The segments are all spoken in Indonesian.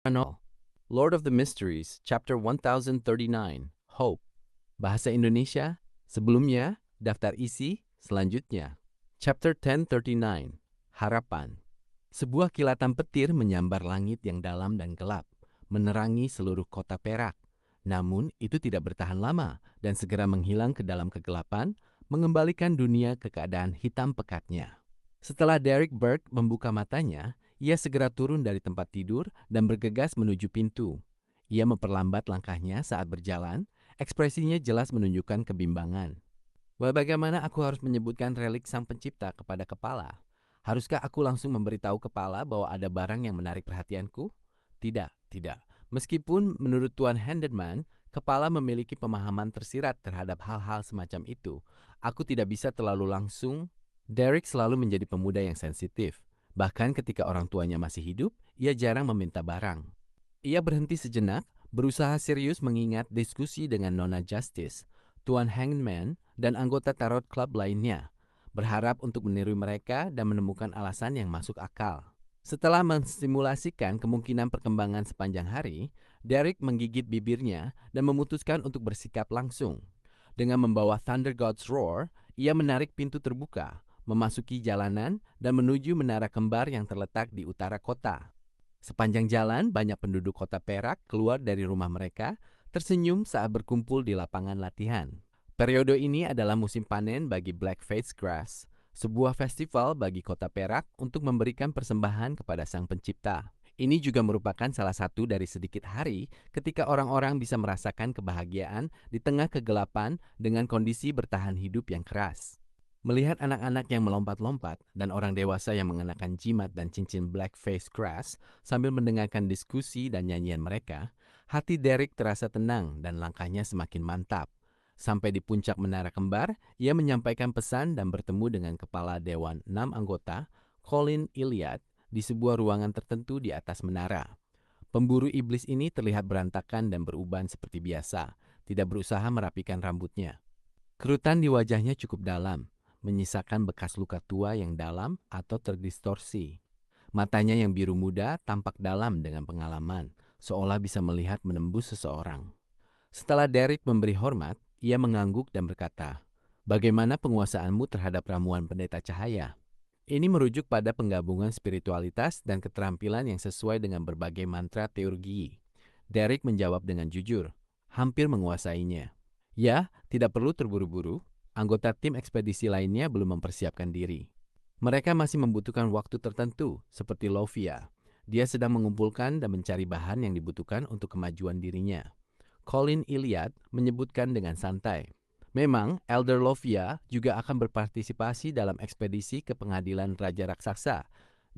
Ano, Lord of the Mysteries, Chapter 1039, Hope. Bahasa Indonesia, sebelumnya, daftar isi, selanjutnya. Chapter 1039, Harapan. Sebuah kilatan petir menyambar langit yang dalam dan gelap, menerangi seluruh kota Perak. Namun, itu tidak bertahan lama dan segera menghilang ke dalam kegelapan, mengembalikan dunia ke keadaan hitam pekatnya. Setelah Derek Burke membuka matanya, ia segera turun dari tempat tidur dan bergegas menuju pintu. Ia memperlambat langkahnya saat berjalan, ekspresinya jelas menunjukkan kebimbangan. Bagaimana aku harus menyebutkan relik sang pencipta kepada kepala? Haruskah aku langsung memberitahu kepala bahwa ada barang yang menarik perhatianku? Tidak, tidak. Meskipun menurut Tuan Handerman, kepala memiliki pemahaman tersirat terhadap hal-hal semacam itu, aku tidak bisa terlalu langsung. Derek selalu menjadi pemuda yang sensitif. Bahkan ketika orang tuanya masih hidup, ia jarang meminta barang. Ia berhenti sejenak, berusaha serius mengingat diskusi dengan Nona Justice, Tuan Hangman, dan anggota Tarot Club lainnya, berharap untuk meniru mereka dan menemukan alasan yang masuk akal. Setelah mensimulasikan kemungkinan perkembangan sepanjang hari, Derek menggigit bibirnya dan memutuskan untuk bersikap langsung. Dengan membawa Thunder God's Roar, ia menarik pintu terbuka, memasuki jalanan, dan menuju menara kembar yang terletak di utara kota. Sepanjang jalan, banyak penduduk kota Perak keluar dari rumah mereka, tersenyum saat berkumpul di lapangan latihan. Periode ini adalah musim panen bagi Blackface Grass, sebuah festival bagi kota Perak untuk memberikan persembahan kepada Sang Pencipta. Ini juga merupakan salah satu dari sedikit hari ketika orang-orang bisa merasakan kebahagiaan di tengah kegelapan dengan kondisi bertahan hidup yang keras. Melihat anak-anak yang melompat-lompat dan orang dewasa yang mengenakan jimat dan cincin blackface grass sambil mendengarkan diskusi dan nyanyian mereka, hati Derek terasa tenang dan langkahnya semakin mantap. Sampai di puncak menara kembar, ia menyampaikan pesan dan bertemu dengan kepala Dewan 6 anggota, Colin Iliad, di sebuah ruangan tertentu di atas menara. Pemburu iblis ini terlihat berantakan dan beruban seperti biasa, tidak berusaha merapikan rambutnya. Kerutan di wajahnya cukup dalam, menyisakan bekas luka tua yang dalam atau terdistorsi. Matanya yang biru muda tampak dalam dengan pengalaman, seolah bisa melihat menembus seseorang. Setelah Derek memberi hormat, ia mengangguk dan berkata, "Bagaimana penguasaanmu terhadap ramuan pendeta cahaya?" Ini merujuk pada penggabungan spiritualitas dan keterampilan yang sesuai dengan berbagai mantra teurgi. Derek menjawab dengan jujur, hampir menguasainya. Ya, tidak perlu terburu-buru. Anggota tim ekspedisi lainnya belum mempersiapkan diri. Mereka masih membutuhkan waktu tertentu, seperti Lovia. Dia sedang mengumpulkan dan mencari bahan yang dibutuhkan untuk kemajuan dirinya. Colin Iliad menyebutkan dengan santai, memang Elder Lovia juga akan berpartisipasi dalam ekspedisi ke pengadilan Raja Raksasa.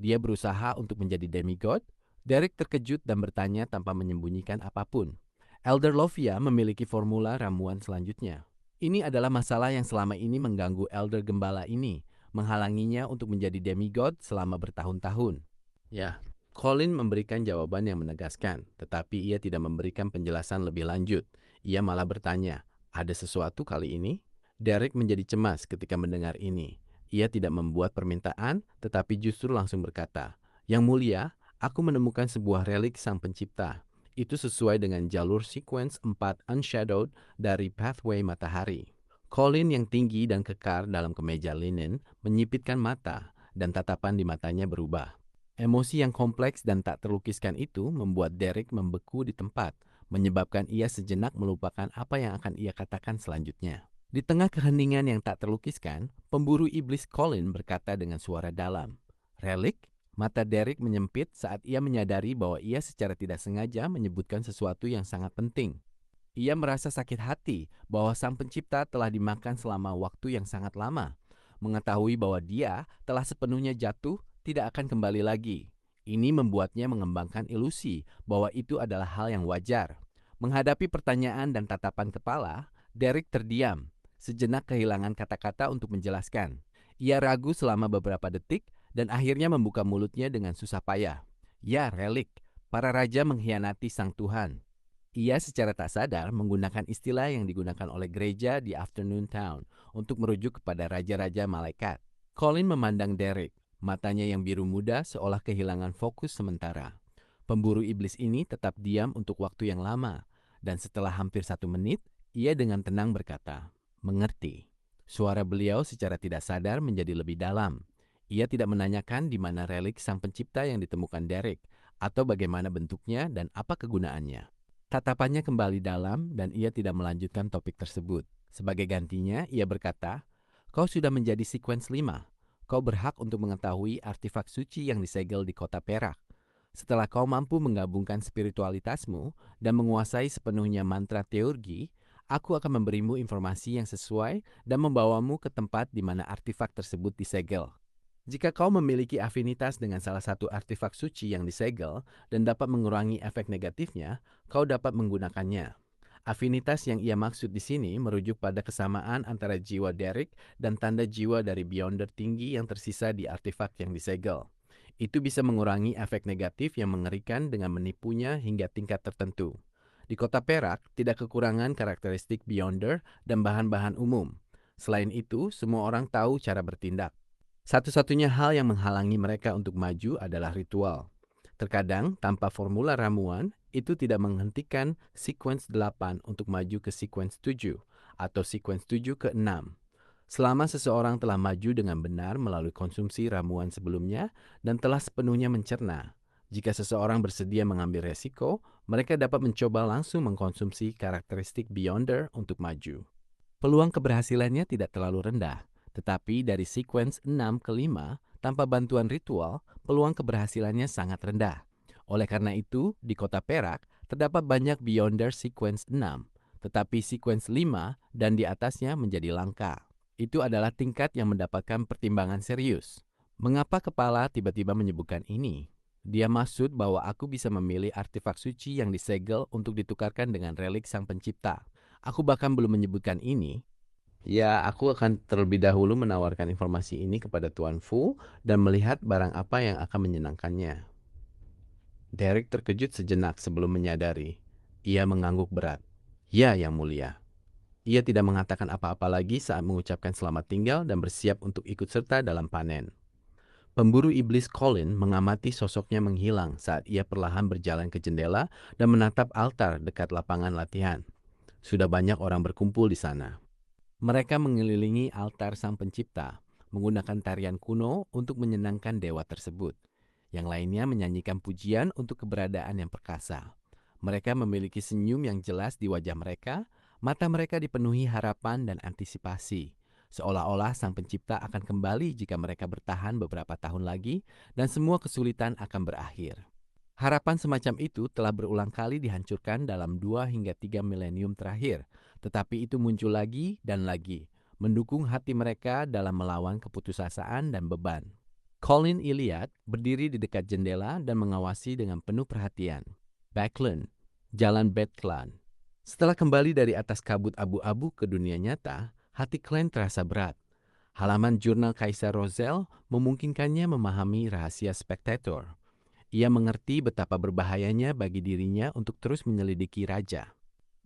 Dia berusaha untuk menjadi demigod. Derek terkejut dan bertanya tanpa menyembunyikan apapun. Elder Lovia memiliki formula ramuan selanjutnya. Ini adalah masalah yang selama ini mengganggu Elder Gembala ini, menghalanginya untuk menjadi demigod selama bertahun-tahun. Ya, Colin memberikan jawaban yang menegaskan, tetapi ia tidak memberikan penjelasan lebih lanjut. Ia malah bertanya, ada sesuatu kali ini? Derek menjadi cemas ketika mendengar ini. Ia tidak membuat permintaan, tetapi justru langsung berkata, "Yang mulia, aku menemukan sebuah relik Sang Pencipta. Itu sesuai dengan jalur sequence 4 Unshadowed dari Pathway Matahari." Colin yang tinggi dan kekar dalam kemeja linen menyipitkan mata, dan tatapan di matanya berubah. Emosi yang kompleks dan tak terlukiskan itu membuat Derek membeku di tempat, menyebabkan ia sejenak melupakan apa yang akan ia katakan selanjutnya. Di tengah keheningan yang tak terlukiskan, pemburu iblis Colin berkata dengan suara dalam, "Relik?" Mata Derek menyempit saat ia menyadari bahwa ia secara tidak sengaja menyebutkan sesuatu yang sangat penting. Ia merasa sakit hati bahwa Sang Pencipta telah dimakan selama waktu yang sangat lama. Mengetahui bahwa dia telah sepenuhnya jatuh, tidak akan kembali lagi. Ini membuatnya mengembangkan ilusi bahwa itu adalah hal yang wajar. Menghadapi pertanyaan dan tatapan kepala, Derek terdiam, sejenak kehilangan kata-kata untuk menjelaskan. Ia ragu selama beberapa detik dan akhirnya membuka mulutnya dengan susah payah. Ya, relik. Para raja mengkhianati Sang Tuhan. Ia secara tak sadar menggunakan istilah yang digunakan oleh gereja di Afternoon Town untuk merujuk kepada raja-raja malaikat. Colin memandang Derek, matanya yang biru muda seolah kehilangan fokus sementara. Pemburu iblis ini tetap diam untuk waktu yang lama, dan setelah hampir 1 menit, ia dengan tenang berkata, "Mengerti." Suara beliau secara tidak sadar menjadi lebih dalam. Ia tidak menanyakan di mana relik sang pencipta yang ditemukan Derek, atau bagaimana bentuknya dan apa kegunaannya. Tatapannya kembali dalam dan ia tidak melanjutkan topik tersebut. Sebagai gantinya, ia berkata, "Kau sudah menjadi sekuens 5. Kau berhak untuk mengetahui artefak suci yang disegel di kota Perak. Setelah kau mampu menggabungkan spiritualitasmu dan menguasai sepenuhnya mantra teurgi, aku akan memberimu informasi yang sesuai dan membawamu ke tempat di mana artefak tersebut disegel. Jika kau memiliki afinitas dengan salah satu artefak suci yang disegel dan dapat mengurangi efek negatifnya, kau dapat menggunakannya." Afinitas yang ia maksud di sini merujuk pada kesamaan antara jiwa Derek dan tanda jiwa dari Beyonder tinggi yang tersisa di artefak yang disegel. Itu bisa mengurangi efek negatif yang mengerikan dengan menipunya hingga tingkat tertentu. Di kota Perak, tidak kekurangan karakteristik Beyonder dan bahan-bahan umum. Selain itu, semua orang tahu cara bertindak. Satu-satunya hal yang menghalangi mereka untuk maju adalah ritual. Terkadang, tanpa formula ramuan, itu tidak menghentikan sekuens 8 untuk maju ke sekuens 7 atau sekuens 7 ke 6. Selama seseorang telah maju dengan benar melalui konsumsi ramuan sebelumnya dan telah sepenuhnya mencerna, jika seseorang bersedia mengambil resiko, mereka dapat mencoba langsung mengkonsumsi karakteristik Beyonder untuk maju. Peluang keberhasilannya tidak terlalu rendah, tetapi dari sekuens 6 ke 5, tanpa bantuan ritual, peluang keberhasilannya sangat rendah. Oleh karena itu, di kota Perak, terdapat banyak Beyonder sekuens 6, tetapi sekuens 5 dan di atasnya menjadi langka. Itu adalah tingkat yang mendapatkan pertimbangan serius. Mengapa kepala tiba-tiba menyebutkan ini? Dia maksud bahwa aku bisa memilih artefak suci yang disegel untuk ditukarkan dengan relik sang pencipta. Aku bahkan belum menyebutkan ini. Ya, aku akan terlebih dahulu menawarkan informasi ini kepada Tuan Fu dan melihat barang apa yang akan menyenangkannya. Derek terkejut sejenak sebelum menyadari. Ia mengangguk berat. Ya, Yang Mulia. Ia tidak mengatakan apa-apa lagi saat mengucapkan selamat tinggal dan bersiap untuk ikut serta dalam panen. Pemburu iblis Colin mengamati sosoknya menghilang saat ia perlahan berjalan ke jendela dan menatap altar dekat lapangan latihan. Sudah banyak orang berkumpul di sana. Mereka mengelilingi altar Sang Pencipta, menggunakan tarian kuno untuk menyenangkan dewa tersebut. Yang lainnya menyanyikan pujian untuk keberadaan yang perkasa. Mereka memiliki senyum yang jelas di wajah mereka, mata mereka dipenuhi harapan dan antisipasi. Seolah-olah Sang Pencipta akan kembali jika mereka bertahan beberapa tahun lagi dan semua kesulitan akan berakhir. Harapan semacam itu telah berulang kali dihancurkan dalam 2 hingga 3 milenium terakhir, tetapi itu muncul lagi dan lagi, mendukung hati mereka dalam melawan keputusasaan dan beban. Colin Iliad berdiri di dekat jendela dan mengawasi dengan penuh perhatian. Backland, Jalan Bedklan. Setelah kembali dari atas kabut abu-abu ke dunia nyata, hati Glenn terasa berat. Halaman jurnal Kaisar Roselle memungkinkannya memahami rahasia spektator. Ia mengerti betapa berbahayanya bagi dirinya untuk terus menyelidiki raja.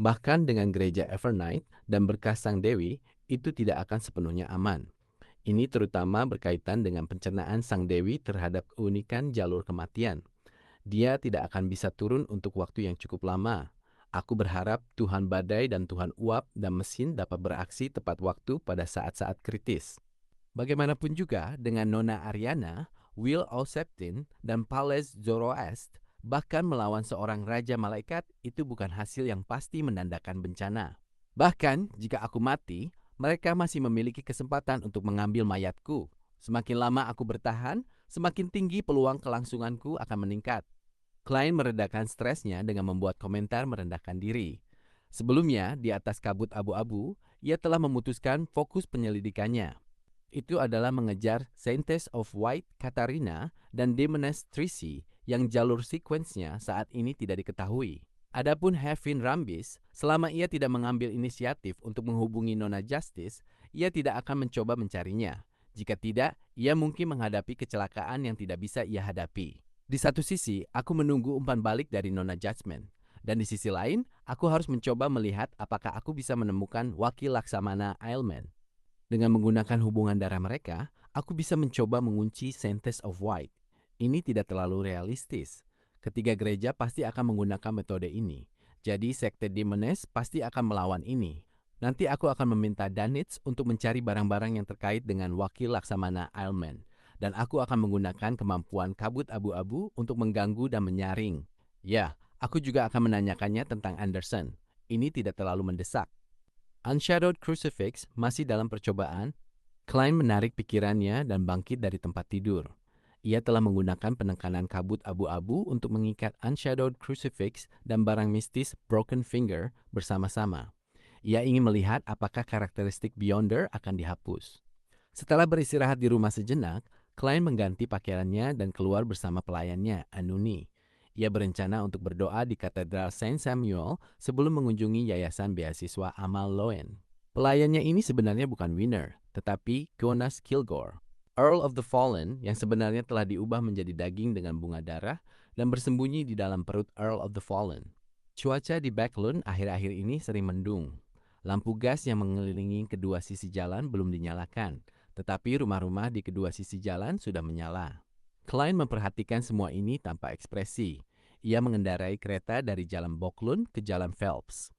Bahkan dengan gereja Evernight dan berkas Sang Dewi, itu tidak akan sepenuhnya aman. Ini terutama berkaitan dengan pencernaan Sang Dewi terhadap keunikan jalur kematian. Dia tidak akan bisa turun untuk waktu yang cukup lama. Aku berharap Tuhan Badai dan Tuhan Uap dan mesin dapat beraksi tepat waktu pada saat-saat kritis. Bagaimanapun juga dengan Nona Ariana, Will Oseptin, dan Pales Zoroast, bahkan melawan seorang raja malaikat itu bukan hasil yang pasti menandakan bencana. Bahkan jika aku mati, mereka masih memiliki kesempatan untuk mengambil mayatku. Semakin lama aku bertahan, semakin tinggi peluang kelangsunganku akan meningkat. Klein meredakan stresnya dengan membuat komentar merendahkan diri. Sebelumnya, di atas kabut abu-abu, ia telah memutuskan fokus penyelidikannya. Itu adalah mengejar Saintess of White Katarina dan Demoness Trisi yang jalur sekuensnya saat ini tidak diketahui. Adapun Hevin Rambis, selama ia tidak mengambil inisiatif untuk menghubungi Nona Justice, ia tidak akan mencoba mencarinya. Jika tidak, ia mungkin menghadapi kecelakaan yang tidak bisa ia hadapi. Di satu sisi, aku menunggu umpan balik dari Nona Judgment. Dan di sisi lain, aku harus mencoba melihat apakah aku bisa menemukan wakil Laksamana Ailman. Dengan menggunakan hubungan darah mereka, aku bisa mencoba mengunci Saintess of White. Ini tidak terlalu realistis. Ketiga gereja pasti akan menggunakan metode ini. Jadi Sekte Demones pasti akan melawan ini. Nanti aku akan meminta Danitz untuk mencari barang-barang yang terkait dengan wakil Laksamana Ailman. Dan aku akan menggunakan kemampuan kabut abu-abu untuk mengganggu dan menyaring. Ya, aku juga akan menanyakannya tentang Anderson. Ini tidak terlalu mendesak. Unshadowed Crucifix masih dalam percobaan. Klein menarik pikirannya dan bangkit dari tempat tidur. Ia telah menggunakan penekanan kabut abu-abu untuk mengikat Unshadowed Crucifix dan barang mistis Broken Finger bersama-sama. Ia ingin melihat apakah karakteristik Beyonder akan dihapus. Setelah beristirahat di rumah sejenak, Klein mengganti pakaiannya dan keluar bersama pelayannya, Anuni. Ia berencana untuk berdoa di Katedral Saint Samuel sebelum mengunjungi Yayasan Beasiswa Amal Loen. Pelayannya ini sebenarnya bukan Winner, tetapi Jonas Kilgore, Earl of the Fallen yang sebenarnya telah diubah menjadi daging dengan bunga darah dan bersembunyi di dalam perut Earl of the Fallen. Cuaca di Backlund akhir-akhir ini sering mendung. Lampu gas yang mengelilingi kedua sisi jalan belum dinyalakan, tetapi rumah-rumah di kedua sisi jalan sudah menyala. Klein memperhatikan semua ini tanpa ekspresi. Ia mengendarai kereta dari Jalan Boklund ke Jalan Phelps.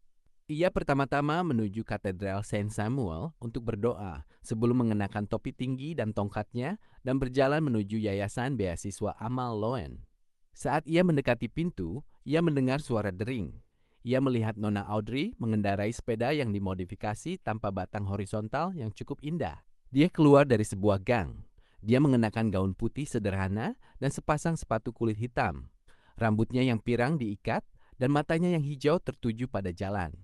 Ia pertama-tama menuju Katedral Saint Samuel untuk berdoa sebelum mengenakan topi tinggi dan tongkatnya dan berjalan menuju Yayasan Beasiswa Amal Loen. Saat ia mendekati pintu, ia mendengar suara dering. Ia melihat Nona Audrey mengendarai sepeda yang dimodifikasi tanpa batang horizontal yang cukup indah. Dia keluar dari sebuah gang. Dia mengenakan gaun putih sederhana dan sepasang sepatu kulit hitam. Rambutnya yang pirang diikat dan matanya yang hijau tertuju pada jalan.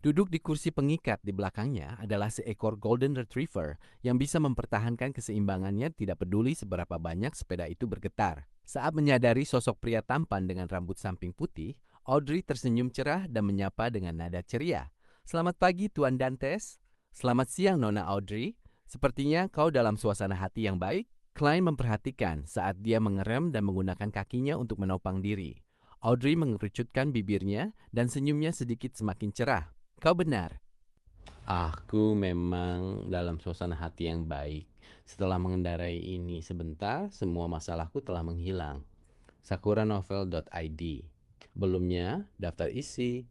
Duduk di kursi pengikat di belakangnya adalah seekor Golden Retriever yang bisa mempertahankan keseimbangannya tidak peduli seberapa banyak sepeda itu bergetar. Saat menyadari sosok pria tampan dengan rambut samping putih, Audrey tersenyum cerah dan menyapa dengan nada ceria. "Selamat pagi, Tuan Dantes." "Selamat siang, Nona Audrey. Sepertinya kau dalam suasana hati yang baik." Klein memperhatikan saat dia mengerem dan menggunakan kakinya untuk menopang diri. Audrey mengerucutkan bibirnya dan senyumnya sedikit semakin cerah. "Kau benar. Aku memang dalam suasana hati yang baik. Setelah mengendarai ini sebentar, semua masalahku telah menghilang." Sakuranovel.id. Belumnya, daftar isi,